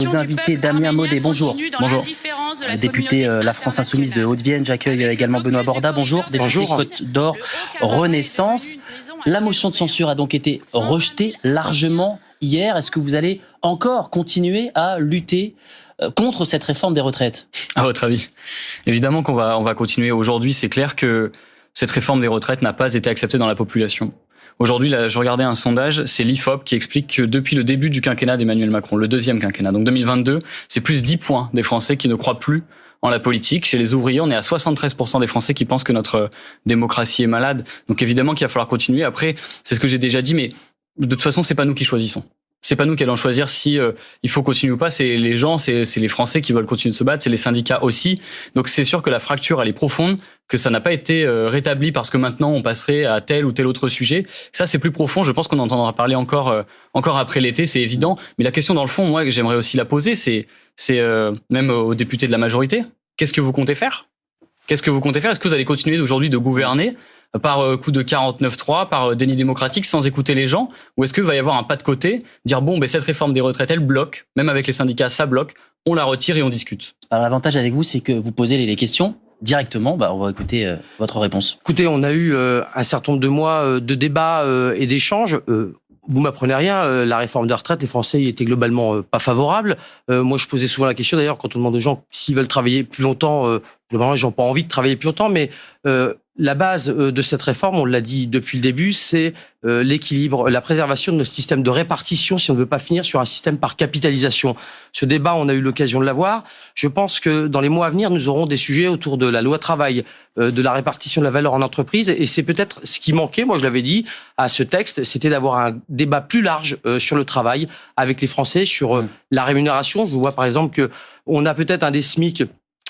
Nos invités, Damien Maudet, bonjour. Bonjour. Député La France Insoumise de Haute-Vienne, j'accueille également Benoît Borda, bonjour. Député Côte d'Or, Renaissance. La motion de censure a donc été rejetée largement hier. Est-ce que vous allez encore continuer à lutter contre cette réforme des retraites? À votre avis? Évidemment qu'on va continuer. Aujourd'hui, c'est clair que cette réforme des retraites n'a pas été acceptée dans la population. Aujourd'hui, là, je regardais un sondage, c'est l'IFOP qui explique que depuis le début du quinquennat d'Emmanuel Macron, le deuxième quinquennat, donc 2022, c'est plus 10 points des Français qui ne croient plus en la politique. Chez les ouvriers, on est à 73% des Français qui pensent que notre démocratie est malade. Donc évidemment qu'il va falloir continuer. Après, c'est ce que j'ai déjà dit, mais de toute façon, c'est pas nous qui choisissons. C'est pas nous qui allons choisir si il faut continuer ou pas. C'est les gens, c'est les Français qui veulent continuer de se battre, c'est les syndicats aussi. Donc c'est sûr que la fracture, elle est profonde, que ça n'a pas été rétabli parce que maintenant on passerait à tel ou tel autre sujet. Ça, c'est plus profond. Je pense qu'on entendra parler encore après l'été, c'est évident. Mais la question dans le fond, moi, que j'aimerais aussi la poser, c'est même aux députés de la majorité. Qu'est-ce que vous comptez faire? Qu'est-ce que vous comptez faire? Est-ce que vous allez continuer aujourd'hui de gouverner par coup de 49-3, par déni démocratique, sans écouter les gens? Ou est-ce qu'il va y avoir un pas de côté, dire bon, cette réforme des retraites, elle bloque, même avec les syndicats, ça bloque, on la retire et on discute? Alors l'avantage avec vous, c'est que vous posez les questions directement. On va écouter votre réponse. Écoutez, on a eu un certain nombre de mois de débats et d'échanges. Vous m'apprenez rien, la réforme des retraites, les Français y étaient globalement pas favorables. Moi, je posais souvent la question, d'ailleurs, quand on demande aux gens s'ils veulent travailler plus longtemps, globalement, ils n'ont pas envie de travailler plus longtemps, mais la base de cette réforme, on l'a dit depuis le début, c'est l'équilibre, la préservation de notre système de répartition si on ne veut pas finir sur un système par capitalisation. Ce débat, on a eu l'occasion de l'avoir. Je pense que dans les mois à venir, nous aurons des sujets autour de la loi travail, de la répartition de la valeur en entreprise, et c'est peut-être ce qui manquait, moi je l'avais dit, à ce texte, c'était d'avoir un débat plus large sur le travail avec les Français, sur la rémunération. Je vois par exemple que on a peut-être un des SMIC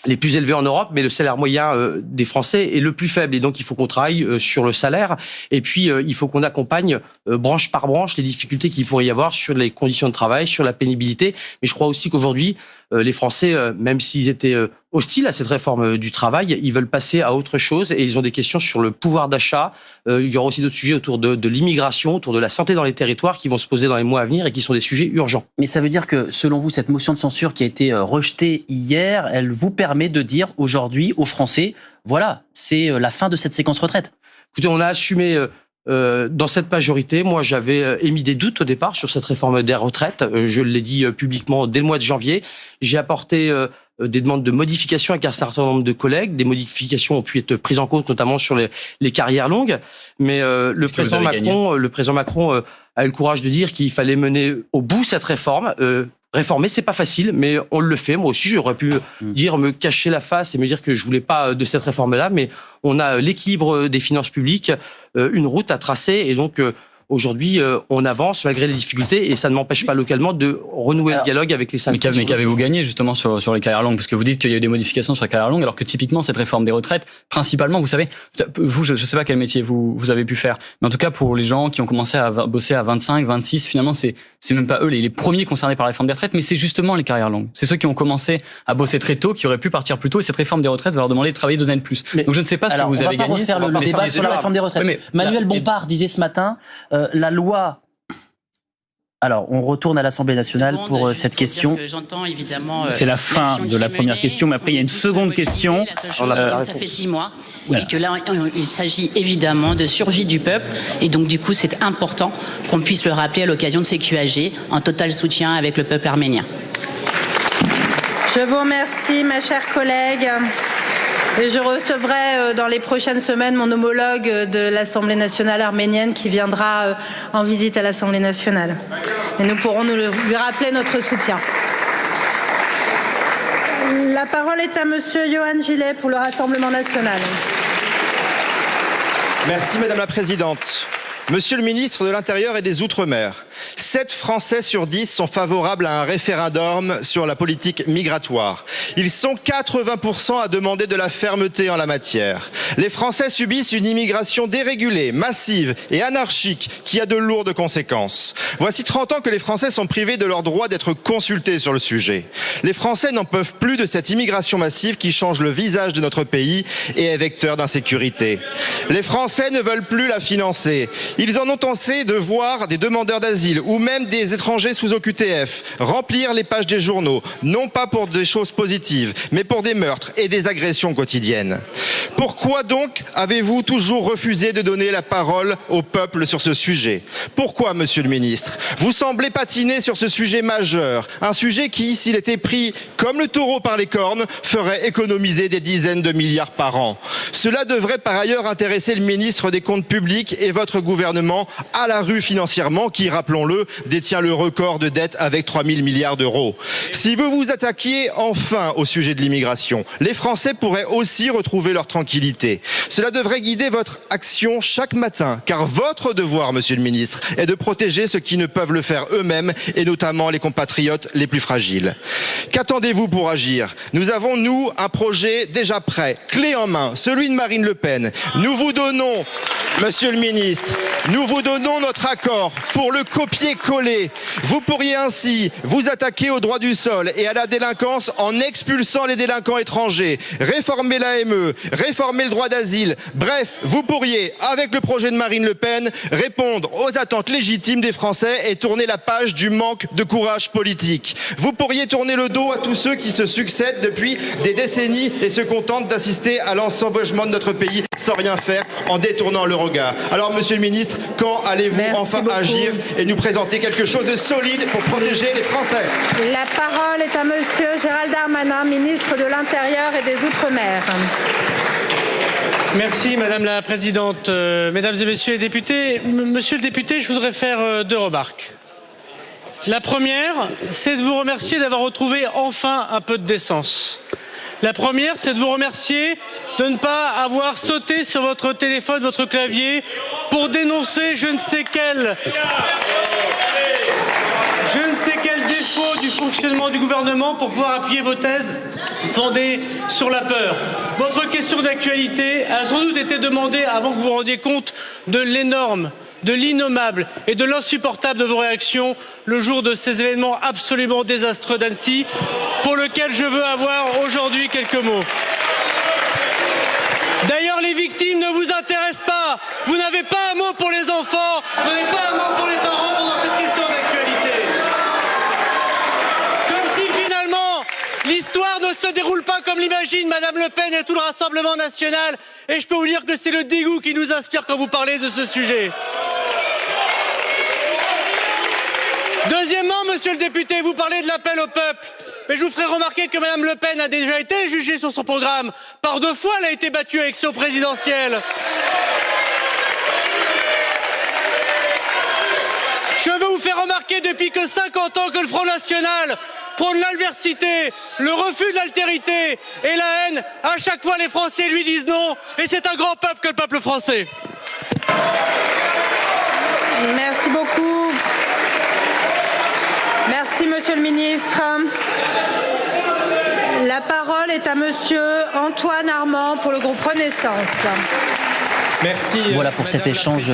les plus élevés en Europe, mais le salaire moyen des Français est le plus faible. Et donc, il faut qu'on travaille sur le salaire. Et puis, il faut qu'on accompagne branche par branche les difficultés qu'il pourrait y avoir sur les conditions de travail, sur la pénibilité. Mais je crois aussi qu'aujourd'hui, les Français, même s'ils étaient hostiles à cette réforme du travail, ils veulent passer à autre chose et ils ont des questions sur le pouvoir d'achat. Il y aura aussi d'autres sujets autour de l'immigration, autour de la santé dans les territoires qui vont se poser dans les mois à venir et qui sont des sujets urgents. Mais ça veut dire que, selon vous, cette motion de censure qui a été rejetée hier, elle vous permet de dire aujourd'hui aux Français, voilà, c'est la fin de cette séquence retraite? Écoutez, on a assumé dans cette majorité, moi j'avais émis des doutes au départ sur cette réforme des retraites. Je l'ai dit publiquement dès le mois de janvier. J'ai apporté des demandes de modification avec un certain nombre de collègues. Des modifications ont pu être prises en compte, notamment sur les carrières longues. Mais le président Macron a eu le courage de dire qu'il fallait mener au bout cette réforme. Réformer, c'est pas facile, mais on le fait. Moi aussi, j'aurais pu me cacher la face et me dire que je voulais pas de cette réforme-là, mais on a l'équilibre des finances publiques, une route à tracer, et donc aujourd'hui, on avance malgré les difficultés et ça ne m'empêche pas localement de renouer le dialogue avec les syndicats. Mais qu'avez-vous gagné justement sur les carrières longues? Parce que vous dites qu'il y a eu des modifications sur les carrières longues, alors que typiquement cette réforme des retraites, principalement, vous savez, vous, je sais pas quel métier vous avez pu faire, mais en tout cas pour les gens qui ont commencé à bosser à 25, 26, finalement c'est même pas eux les premiers concernés par la réforme des retraites, mais c'est justement les carrières longues. C'est ceux qui ont commencé à bosser très tôt, qui auraient pu partir plus tôt, et cette réforme des retraites va leur demander de travailler 2 années de plus. Donc je ne sais pas ce que vous avez gagné. On va pas refaire le débat sur la réforme des retraites. Manuel Bompard disait ce matin, la loi. Alors, on retourne à l'Assemblée nationale pour cette question. C'est la fin de la première question, mais après il y a une seconde question. Ça fait 6 mois et que là, il s'agit évidemment de survie du peuple. Et donc, du coup, c'est important qu'on puisse le rappeler à l'occasion de ces QAG, en total soutien avec le peuple arménien. Je vous remercie, ma chère collègue. Et je recevrai dans les prochaines semaines mon homologue de l'Assemblée nationale arménienne qui viendra en visite à l'Assemblée nationale. Et nous pourrons lui rappeler notre soutien. La parole est à monsieur Johan Gillet pour le Rassemblement national. Merci Madame la Présidente. Monsieur le ministre de l'Intérieur et des Outre-mer, 7 Français sur 10 sont favorables à un référendum sur la politique migratoire. Ils sont 80% à demander de la fermeté en la matière. Les Français subissent une immigration dérégulée, massive et anarchique qui a de lourdes conséquences. Voici 30 ans que les Français sont privés de leur droit d'être consultés sur le sujet. Les Français n'en peuvent plus de cette immigration massive qui change le visage de notre pays et est vecteur d'insécurité. Les Français ne veulent plus la financer. Ils en ont assez de voir des demandeurs d'asile d'asile ou même des étrangers sous OQTF remplir les pages des journaux, non pas pour des choses positives, mais pour des meurtres et des agressions quotidiennes. Pourquoi donc avez-vous toujours refusé de donner la parole au peuple sur ce sujet? Pourquoi, monsieur le ministre? Vous semblez patiner sur ce sujet majeur, un sujet qui, s'il était pris comme le taureau par les cornes, ferait économiser des dizaines de milliards par an. Cela devrait par ailleurs intéresser le ministre des Comptes publics et votre gouvernement à la rue financièrement, qui, rappelons-le, détient le record de dette avec 3 000 milliards d'euros. Si vous vous attaquiez enfin au sujet de l'immigration, les Français pourraient aussi retrouver leur tranquillité. Cela devrait guider votre action chaque matin, car votre devoir, monsieur le ministre, est de protéger ceux qui ne peuvent le faire eux-mêmes, et notamment les compatriotes les plus fragiles. Qu'attendez-vous pour agir? Nous avons, nous, un projet déjà prêt, clé en main, celui de Marine Le Pen. Nous vous donnons, monsieur le ministre, nous vous donnons notre accord pour le copier-coller. Vous pourriez ainsi vous attaquer au droit du sol et à la délinquance en expulsant les délinquants étrangers, réformer l'AME, réformer le droit d'asile. Bref, vous pourriez, avec le projet de Marine Le Pen, répondre aux attentes légitimes des Français et tourner la page du manque de courage politique. Vous pourriez tourner le dos à tous ceux qui se succèdent depuis des décennies et se contentent d'assister à l'ensauvagement de notre pays sans rien faire, en détournant le regard. Alors, monsieur le ministre, quand allez-vous enfin agir et nous présenter quelque chose de solide pour protéger les Français? La parole est à monsieur Gérald Darmanin, ministre de l'Intérieur et des Outre-mer. Merci Madame la Présidente. Mesdames et Messieurs les députés, Monsieur le député, je voudrais faire 2 remarques. La première, c'est de vous remercier d'avoir retrouvé enfin un peu de décence. La première, c'est de vous remercier de ne pas avoir sauté sur votre téléphone, votre clavier, pour dénoncer je ne sais quel défaut du fonctionnement du gouvernement pour pouvoir appuyer vos thèses fondées sur la peur. Votre question d'actualité a sans doute été demandée avant que vous vous rendiez compte de l'énorme, de l'innommable et de l'insupportable de vos réactions le jour de ces événements absolument désastreux d'Annecy, pour lesquels je veux avoir aujourd'hui quelques mots. D'ailleurs, les victimes ne vous intéressent pas. Vous n'avez pas un mot pour les enfants, vous n'avez pas un mot pour les parents pendant cette question d'actualité. Comme si finalement, l'histoire ne se déroule pas comme l'imagine Madame Le Pen et tout le Rassemblement national. Et je peux vous dire que c'est le dégoût qui nous inspire quand vous parlez de ce sujet. Deuxièmement, monsieur le député, vous parlez de l'appel au peuple. Mais je vous ferai remarquer que Madame Le Pen a déjà été jugée sur son programme. Par 2 fois, elle a été battue à l'élection présidentielle. Je veux vous faire remarquer depuis que 50 ans que le Front National prône l'adversité, le refus de l'altérité et la haine. À chaque fois, les Français lui disent non. Et c'est un grand peuple que le peuple français. Merci beaucoup. Merci, monsieur le ministre. La parole est à monsieur Antoine Armand pour le groupe Renaissance. Merci. Voilà pour cet échange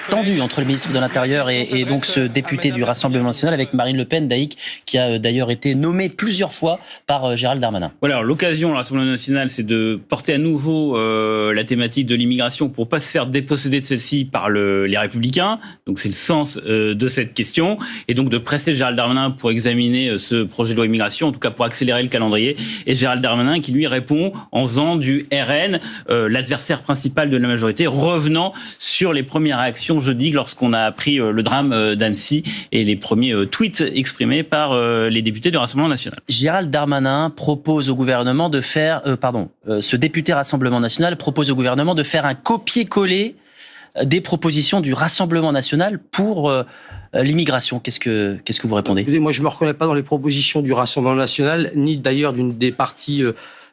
tendu entre le ministre de l'Intérieur et donc ce député du Rassemblement national avec Marine Le Pen, Daïc, qui a d'ailleurs été nommée plusieurs fois par Gérald Darmanin. Voilà, l'occasion à l'Assemblée nationale, c'est de porter à nouveau la thématique de l'immigration pour pas se faire déposséder de celle-ci par les Républicains. Donc c'est le sens de cette question. Et donc de presser Gérald Darmanin pour examiner ce projet de loi immigration, en tout cas pour accélérer le calendrier. Et Gérald Darmanin qui lui répond en faisant du RN, l'adversaire principal de la majorité, revenant sur les premières réactions jeudi lorsqu'on a appris le drame d'Annecy et les premiers tweets exprimés par les députés du Rassemblement national. Gérald Darmanin propose au gouvernement de faire, ce député Rassemblement national propose au gouvernement de faire un copier-coller des propositions du Rassemblement national pour l'immigration. Qu'est-ce que vous répondez? Écoutez, moi, je me reconnais pas dans les propositions du Rassemblement national, ni d'ailleurs d'une des partis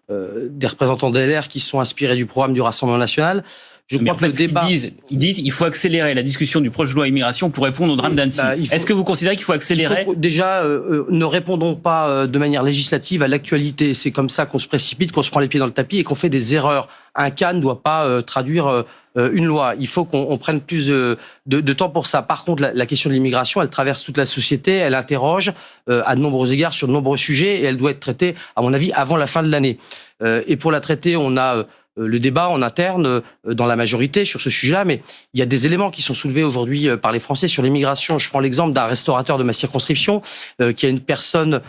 des représentants des LR qui sont inspirés du programme du Rassemblement national. Je crois que le débat... Ils disent il faut accélérer la discussion du projet de loi immigration pour répondre au drame d'Annecy. Est-ce que vous considérez qu'il faut accélérer? Déjà, ne répondons pas de manière législative à l'actualité. C'est comme ça qu'on se précipite, qu'on se prend les pieds dans le tapis et qu'on fait des erreurs. Un cas ne doit pas traduire une loi. Il faut qu'on prenne plus de temps pour ça. Par contre, la question de l'immigration, elle traverse toute la société, elle interroge à de nombreux égards sur de nombreux sujets et elle doit être traitée, à mon avis, avant la fin de l'année. Et pour la traiter, on a le débat en interne dans la majorité sur ce sujet-là, mais il y a des éléments qui sont soulevés aujourd'hui par les Français sur l'immigration. Je prends l'exemple d'un restaurateur de ma circonscription qui a une personne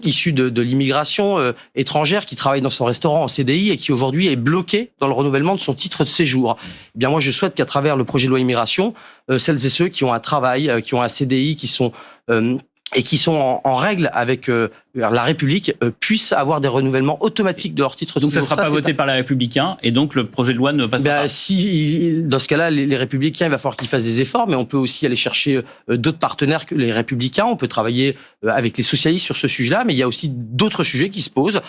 issue de l'immigration étrangère qui travaille dans son restaurant en CDI et qui aujourd'hui est bloqué dans le renouvellement de son titre de séjour. Eh bien moi, je souhaite qu'à travers le projet de loi immigration, celles et ceux qui ont un travail, qui ont un CDI, qui sont en règle avec la République puissent avoir des renouvellements automatiques de leur titre de séjour. Donc ça ne sera pas voté par les Républicains et donc le projet de loi ne passera pas. Si, dans ce cas-là, les Républicains, il va falloir qu'ils fassent des efforts, mais on peut aussi aller chercher d'autres partenaires que les Républicains. On peut travailler avec les socialistes sur ce sujet-là, mais il y a aussi d'autres sujets qui se posent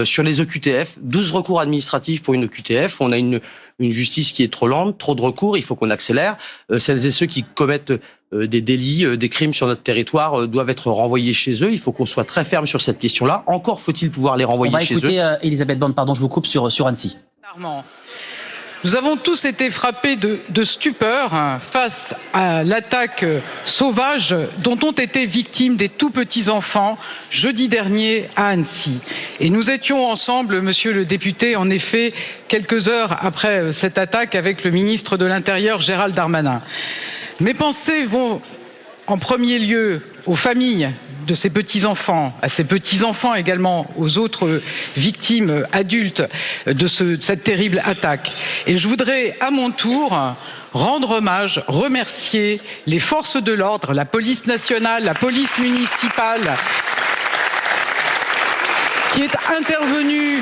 sur les OQTF. 12 recours administratifs pour une OQTF. On a une justice qui est trop lente, trop de recours. Il faut qu'on accélère. Celles et ceux qui commettent des délits, des crimes sur notre territoire doivent être renvoyés chez eux. Il faut qu'on soit très ferme sur cette question-là. Encore faut-il pouvoir les renvoyer chez eux. On va écouter Elisabeth Borne, pardon, je vous coupe sur Annecy. Nous avons tous été frappés de stupeur face à l'attaque sauvage dont ont été victimes des tout petits enfants jeudi dernier à Annecy. Et nous étions ensemble, monsieur le député, en effet, quelques heures après cette attaque avec le ministre de l'Intérieur, Gérald Darmanin. Mes pensées vont en premier lieu aux familles de ces petits-enfants, à ces petits-enfants également, aux autres victimes adultes de cette terrible attaque. Et je voudrais à mon tour rendre hommage, remercier les forces de l'ordre, la police nationale, la police municipale, qui est intervenue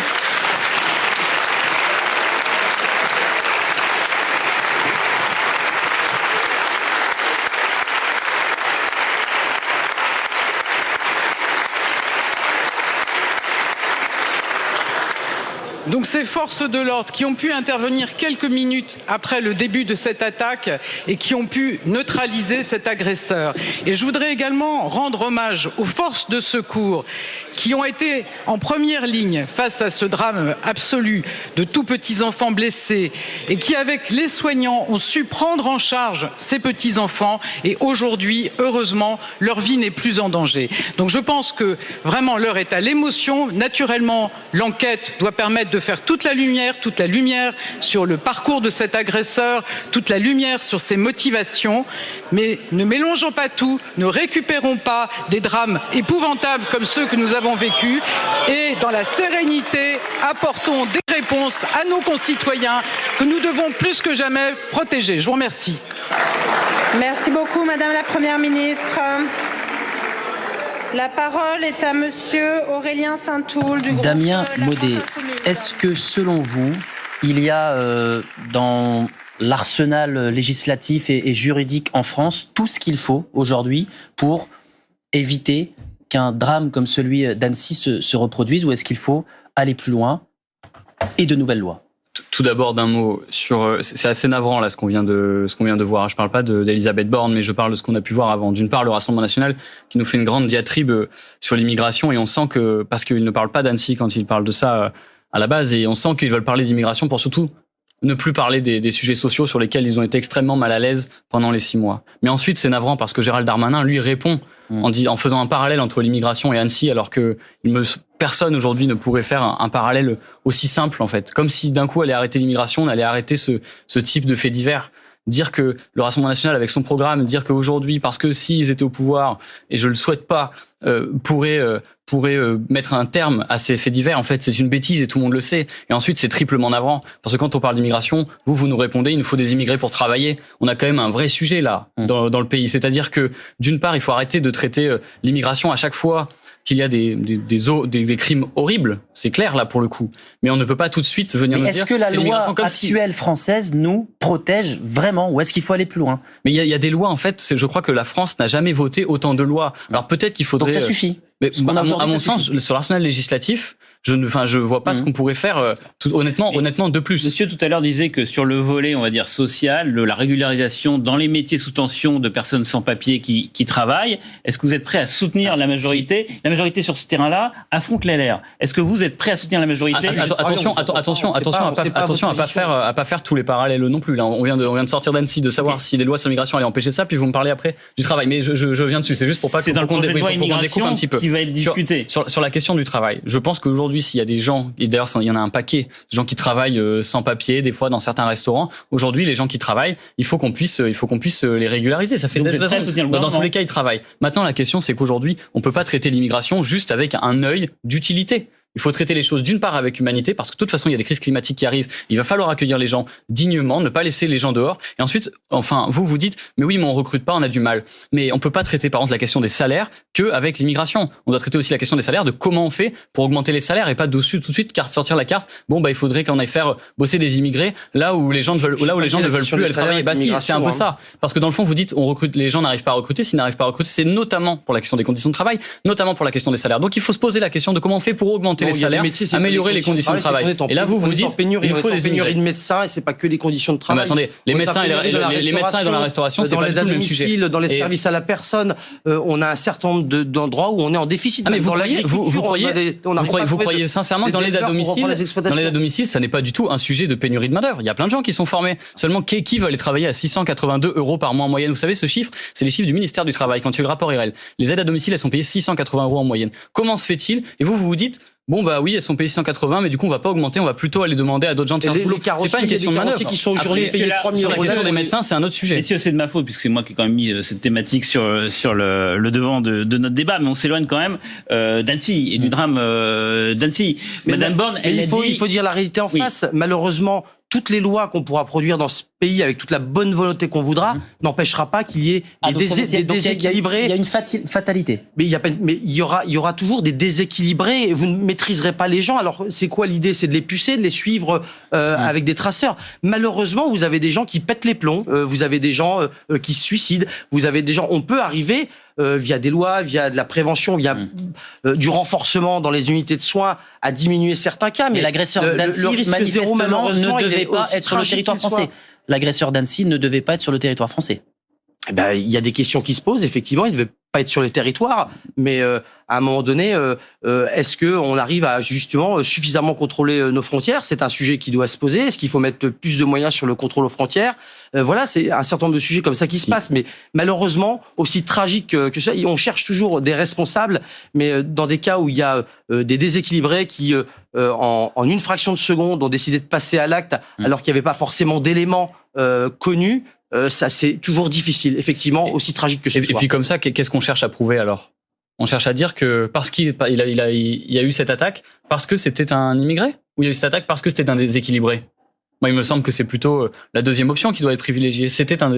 Donc ces forces de l'ordre qui ont pu intervenir quelques minutes après le début de cette attaque et qui ont pu neutraliser cet agresseur. Et je voudrais également rendre hommage aux forces de secours qui ont été en première ligne face à ce drame absolu de tout petits enfants blessés et qui, avec les soignants, ont su prendre en charge ces petits enfants et aujourd'hui, heureusement, leur vie n'est plus en danger. Donc je pense que vraiment l'heure est à l'émotion. Naturellement, l'enquête doit permettre de faire toute la lumière sur le parcours de cet agresseur, toute la lumière sur ses motivations. Mais ne mélangeons pas tout, ne récupérons pas des drames épouvantables comme ceux que nous avons vécus et dans la sérénité, apportons des réponses à nos concitoyens que nous devons plus que jamais protéger. Je vous remercie. Merci beaucoup, Madame la Première ministre. La parole est à Monsieur Aurélien Saint-Toul du groupe Damien Maudet, est-ce que selon vous, il y a dans l'arsenal législatif et juridique en France tout ce qu'il faut aujourd'hui pour éviter qu'un drame comme celui d'Annecy se reproduise, ou est-ce qu'il faut aller plus loin et de nouvelles lois? Tout d'abord d'un mot sur, c'est assez navrant là ce qu'on vient de voir. Je parle pas d'Elisabeth Borne, mais je parle de ce qu'on a pu voir avant. D'une part, le Rassemblement national qui nous fait une grande diatribe sur l'immigration, et on sent que, parce qu'ils ne parlent pas d'Annecy quand ils parlent de ça à la base, et on sent qu'ils veulent parler d'immigration pour surtout ne plus parler des sujets sociaux sur lesquels ils ont été extrêmement mal à l'aise pendant les 6 mois. Mais ensuite, c'est navrant parce que Gérald Darmanin, lui, répond en faisant un parallèle entre l'immigration et Annecy, alors que personne aujourd'hui ne pourrait faire un parallèle aussi simple, en fait. Comme si d'un coup, on allait arrêter l'immigration, on allait arrêter ce type de faits divers. Dire que le Rassemblement national, avec son programme, dire qu'aujourd'hui, parce que s'ils étaient au pouvoir, et je le souhaite pas, pourrait mettre un terme à ces faits divers, en fait, c'est une bêtise et tout le monde le sait. Et ensuite, c'est triplement navrant. Parce que quand on parle d'immigration, vous nous répondez, il nous faut des immigrés pour travailler. On a quand même un vrai sujet, là, dans le pays. C'est-à-dire que, d'une part, il faut arrêter de traiter l'immigration à chaque fois qu'il y a des crimes horribles, c'est clair là pour le coup. Mais on ne peut pas tout de suite venir nous dire... Est-ce que la loi actuelle française nous protège vraiment, ou est-ce qu'il faut aller plus loin? Mais il y a des lois, en fait, je crois que la France n'a jamais voté autant de lois. Alors peut-être qu'il faudrait... Donc ça suffit. Mais à mon sens, sur l'arsenal législatif, je vois pas ce qu'on pourrait faire, honnêtement, de plus. Monsieur tout à l'heure disait que sur le volet, on va dire, social, la régularisation dans les métiers sous tension de personnes sans papier qui travaillent, est-ce que vous êtes prêt à soutenir la majorité? La majorité sur ce terrain-là affronte les LR. Est-ce que vous êtes prêt à soutenir la majorité? Attention à pas faire tous les parallèles non plus. Là, on vient de sortir d'Annecy, de savoir si les lois sur l'immigration allaient empêcher ça, puis vous me parlez après du travail. Mais je viens dessus. C'est juste pour pas qu'on découpe un petit peu. Qui va être discuté. Sur la question du travail. Je pense qu'aujourd'hui, aujourd'hui, s'il y a des gens, et d'ailleurs il y en a un paquet, des gens qui travaillent sans papier, des fois dans certains restaurants. Aujourd'hui, les gens qui travaillent, il faut qu'on puisse les régulariser. Ça fait Donc, de toute façon, dans tous les cas, ils travaillent. Maintenant, la question, c'est qu'aujourd'hui, on peut pas traiter l'immigration juste avec un œil d'utilité. Il faut traiter les choses d'une part avec humanité, parce que de toute façon, il y a des crises climatiques qui arrivent. Il va falloir accueillir les gens dignement, ne pas laisser les gens dehors. Et ensuite, enfin, vous dites, mais oui, mais on recrute pas, on a du mal. Mais on peut pas traiter, par exemple, la question des salaires qu'avec l'immigration. On doit traiter aussi la question des salaires, de comment on fait pour augmenter les salaires et pas dessus tout de suite sortir la carte. Bon, il faudrait qu'on aille faire bosser des immigrés là où les gens ne veulent plus aller travailler. Si, c'est un peu ça. Parce que dans le fond, vous dites, on recrute, les gens n'arrivent pas à recruter. S'ils n'arrivent pas à recruter, c'est notamment pour la question des conditions de travail, notamment pour la question des salaires. Donc, il faut se poser la question de comment on fait pour augmenter les salaires, améliorer les conditions de travail. Et là, vous dites, il faut des pénuries de médecins et c'est pas que les conditions de travail. Mais attendez, les médecins et dans la restauration, c'est pas du tout le même sujet. Dans les services à la personne, on a un certain nombre d'endroits où on est en déficit. Mais vous croyez sincèrement que dans l'aide à domicile, ça n'est pas du tout un sujet de pénurie de main-d'œuvre. Il y a plein de gens qui sont formés. Seulement, qui veut aller travailler à 682 € par mois en moyenne? Vous savez, ce chiffre, c'est les chiffres du ministère du Travail. Quand tu le rapport IRL, les aides à domicile, elles sont payées 680 € en moyenne. Comment se fait-il? Et vous dites, bon, oui, elles sont payées 180, mais du coup, on va pas augmenter, on va plutôt aller demander à d'autres gens de faire ce boulot. C'est pas une question de manœuvre. Qui sont aujourd'hui payés 3 000 € la question des médecins, c'est un autre sujet. Messieurs, c'est de ma faute, puisque c'est moi qui ai quand même mis cette thématique sur le devant de notre débat, mais on s'éloigne quand même d'Annecy et du drame d'Annecy. Madame Borne, il faut dire la réalité en face. Malheureusement, toutes les lois qu'on pourra produire dans ce pays avec toute la bonne volonté qu'on voudra n'empêchera pas qu'il y ait des déséquilibrés. Il y a une fatalité. Mais il y aura toujours des déséquilibrés et vous ne maîtriserez pas les gens. Alors c'est quoi l'idée? C'est de les pucer, de les suivre avec des traceurs. Malheureusement, vous avez des gens qui pètent les plombs, vous avez des gens qui se suicident, vous avez des gens. On peut arriver via des lois, via de la prévention, via du renforcement dans les unités de soins à diminuer certains cas. Mais l'agresseur d'Annecy, manifestement, ne devait pas être sur le territoire français. L'agresseur d'Annecy ne devait pas être sur le territoire français. Il y a des questions qui se posent, effectivement, il ne devait pas être sur les territoires, mais à un moment donné, est-ce qu'on arrive à justement suffisamment contrôler nos frontières? C'est un sujet qui doit se poser. Est-ce qu'il faut mettre plus de moyens sur le contrôle aux frontières? Voilà, c'est un certain nombre de sujets comme ça qui se passent, mais malheureusement, aussi tragique que ça, on cherche toujours des responsables, mais dans des cas où il y a des déséquilibrés qui, en une fraction de seconde, ont décidé de passer à l'acte alors qu'il n'y avait pas forcément d'éléments connus, ça c'est toujours difficile, effectivement, aussi tragique que ce soit. Et puis comme ça, qu'est-ce qu'on cherche à prouver alors? On cherche à dire que parce qu'il y a eu cette attaque, parce que c'était un immigré? Ou il y a eu cette attaque parce que c'était un déséquilibré? Moi, il me semble que c'est plutôt la deuxième option qui doit être privilégiée. C'est un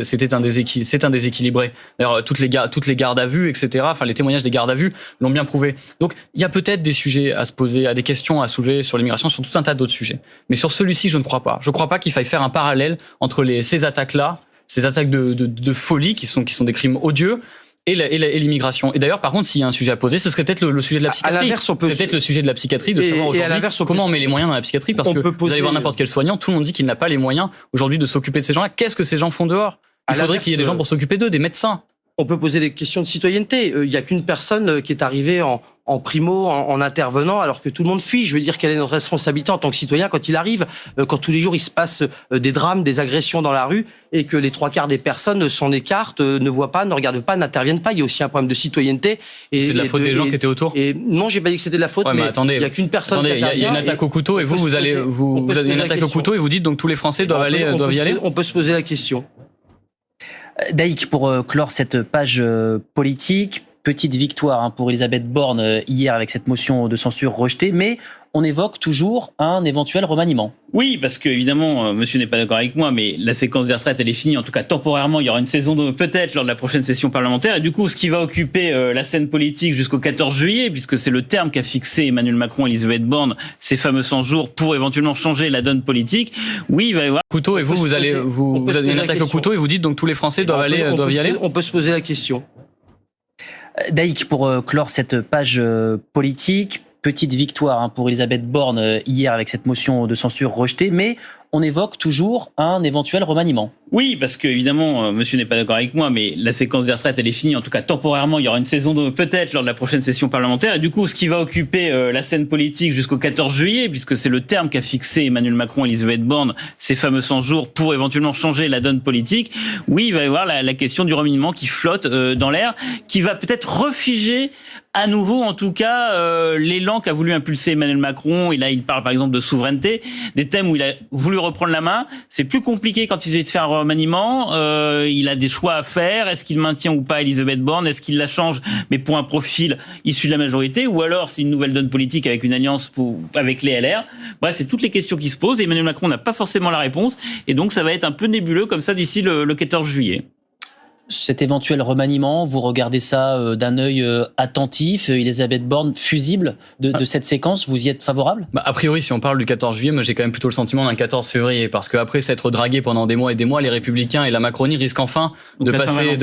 déséquilibré. D'ailleurs, toutes les gardes à vue, etc. Enfin, les témoignages des gardes à vue l'ont bien prouvé. Donc, il y a peut-être des sujets à se poser, des questions à soulever sur l'immigration, sur tout un tas d'autres sujets. Mais sur celui-ci, je ne crois pas. Je ne crois pas qu'il faille faire un parallèle entre ces attaques-là, ces attaques de folie qui sont des crimes odieux, et l'immigration. Et d'ailleurs, par contre, s'il y a un sujet à poser, ce serait peut-être le sujet de la psychiatrie. C'est peut-être le sujet de la psychiatrie de savoir aujourd'hui comment on met les moyens dans la psychiatrie, parce que vous allez voir n'importe quel soignant, tout le monde dit qu'il n'a pas les moyens aujourd'hui de s'occuper de ces gens-là. Qu'est-ce que ces gens font dehors? Il faudrait qu'il y ait des gens pour s'occuper d'eux, des médecins. On peut poser des questions de citoyenneté. Il n'y a qu'une personne qui est arrivée en primo, en intervenant, alors que tout le monde fuit. Je veux dire, quelle est notre responsabilité en tant que citoyen quand il arrive, quand tous les jours il se passe des drames, des agressions dans la rue, et que les 3/4 des personnes s'en écartent, ne voient pas, ne regardent pas, n'interviennent pas. Il y a aussi un problème de citoyenneté. Et c'est de la faute des gens qui étaient autour? Et non, j'ai pas dit que c'était de la faute, mais attendez, il y a qu'une personne. Il y a une attaque au couteau et vous avez une attaque au couteau et vous dites donc tous les Français doivent y aller? On peut se poser la question. Daïk, pour clore cette page politique, petite victoire pour Elisabeth Borne hier avec cette motion de censure rejetée, mais on évoque toujours un éventuel remaniement. Oui, parce que évidemment, monsieur n'est pas d'accord avec moi, mais la séquence des retraites, elle est finie. En tout cas, temporairement, il y aura une saison peut-être lors de la prochaine session parlementaire. Et du coup, ce qui va occuper la scène politique jusqu'au 14 juillet, puisque c'est le terme qu'a fixé Emmanuel Macron et Elisabeth Borne, ces fameux 100 jours pour éventuellement changer la donne politique. Oui, il va y avoir couteau et vous avez une attaque au couteau et vous dites donc tous les Français doivent y aller. On peut se poser la question. Daïk, pour clore cette page politique, petite victoire pour Elisabeth Borne hier avec cette motion de censure rejetée, mais on évoque toujours un éventuel remaniement. Oui, parce que évidemment, monsieur n'est pas d'accord avec moi, mais la séquence des retraites, elle est finie. En tout cas, temporairement, il y aura une saison peut-être lors de la prochaine session parlementaire. Et du coup, ce qui va occuper la scène politique jusqu'au 14 juillet, puisque c'est le terme qu'a fixé Emmanuel Macron et Elisabeth Borne, ces fameux 100 jours pour éventuellement changer la donne politique. Oui, il va y avoir la question du remaniement qui flotte dans l'air, qui va peut-être refiger à nouveau, en tout cas, l'élan qu'a voulu impulser Emmanuel Macron. Et là, il parle par exemple de souveraineté, des thèmes où il a voulu reprendre la main. C'est plus compliqué quand il s'agit de faire un remaniement. Il a des choix à faire. Est-ce qu'il maintient ou pas Elisabeth Borne? Est-ce qu'il la change, mais pour un profil issu de la majorité? Ou alors c'est une nouvelle donne politique avec une alliance avec les LR? Bref, c'est toutes les questions qui se posent. Et Emmanuel Macron n'a pas forcément la réponse. Et donc, ça va être un peu nébuleux comme ça d'ici le 14 juillet. Cet éventuel remaniement, vous regardez ça d'un œil attentif, Elisabeth Borne fusible de cette séquence, vous y êtes favorable? A priori, si on parle du 14 juillet, moi j'ai quand même plutôt le sentiment d'un 14 février, parce qu'après s'être dragué pendant des mois et des mois, les Républicains et la Macronie risquent enfin de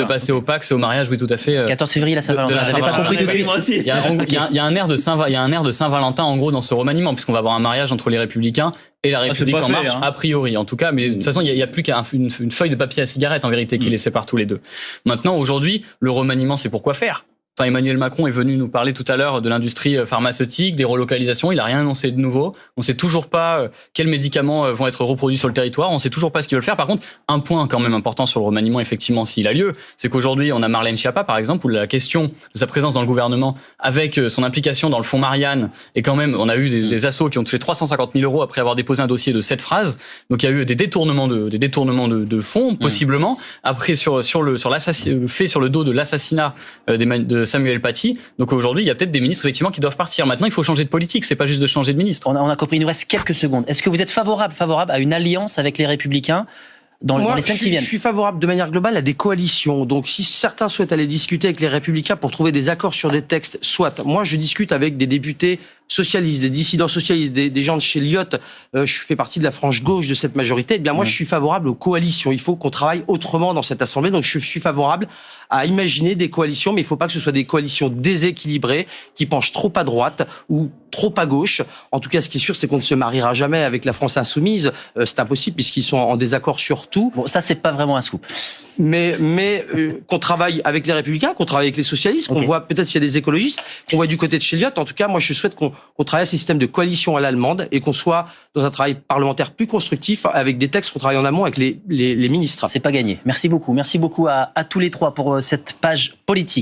passer au Pacs et au mariage, oui tout à fait. 14 février, la Saint-Valentin, j'avais pas compris tout de suite. Il y a un air de Saint-Valentin en gros dans ce remaniement, puisqu'on va avoir un mariage entre les Républicains et la République en marche, a priori, en tout cas. Mais de toute façon, il y a plus qu'une feuille de papier à cigarette, en vérité, qui les sépare tous les deux. Maintenant, aujourd'hui, le remaniement, c'est pourquoi faire? Enfin, Emmanuel Macron est venu nous parler tout à l'heure de l'industrie pharmaceutique, des relocalisations. Il a rien annoncé de nouveau. On sait toujours pas quels médicaments vont être reproduits sur le territoire. On sait toujours pas ce qu'ils veulent faire. Par contre, un point quand même important sur le remaniement, effectivement, s'il a lieu, c'est qu'aujourd'hui, on a Marlène Schiappa, par exemple, où la question de sa présence dans le gouvernement, avec son implication dans le fonds Marianne, et quand même, on a eu des assos qui ont touché 350 000 euros après avoir déposé un dossier de 7 phrases. Donc, il y a eu des détournements de fonds, possiblement. Après, sur le dos de l'assassinat de Samuel Paty. Donc aujourd'hui, il y a peut-être des ministres effectivement qui doivent partir. Maintenant, il faut changer de politique. C'est pas juste de changer de ministre. On a compris. Il nous reste quelques secondes. Est-ce que vous êtes favorable à une alliance avec les Républicains dans les semaines qui viennent? Je suis favorable de manière globale à des coalitions. Donc, si certains souhaitent aller discuter avec les Républicains pour trouver des accords sur des textes, soit. Moi, je discute avec des députés socialistes, des dissidents socialistes, des gens de chez Lyot. Je fais partie de la frange gauche de cette majorité. Eh bien, moi, je suis favorable aux coalitions. Il faut qu'on travaille autrement dans cette assemblée. Donc, je suis favorable à imaginer des coalitions, mais il ne faut pas que ce soit des coalitions déséquilibrées qui penchent trop à droite ou trop à gauche. En tout cas, ce qui est sûr, c'est qu'on ne se mariera jamais avec la France insoumise. C'est impossible puisqu'ils sont en désaccord sur tout. Bon, ça, c'est pas vraiment un scoop. Mais qu'on travaille avec les Républicains, qu'on travaille avec les socialistes, qu'on voit peut-être s'il y a des écologistes, qu'on voit du côté de chez Lyot. En tout cas, moi, je souhaite qu'on travaille à ce système de coalition à l'allemande et qu'on soit dans un travail parlementaire plus constructif avec des textes qu'on travaille en amont avec les ministres. C'est pas gagné. Merci beaucoup. Merci beaucoup à tous les trois pour cette page politique.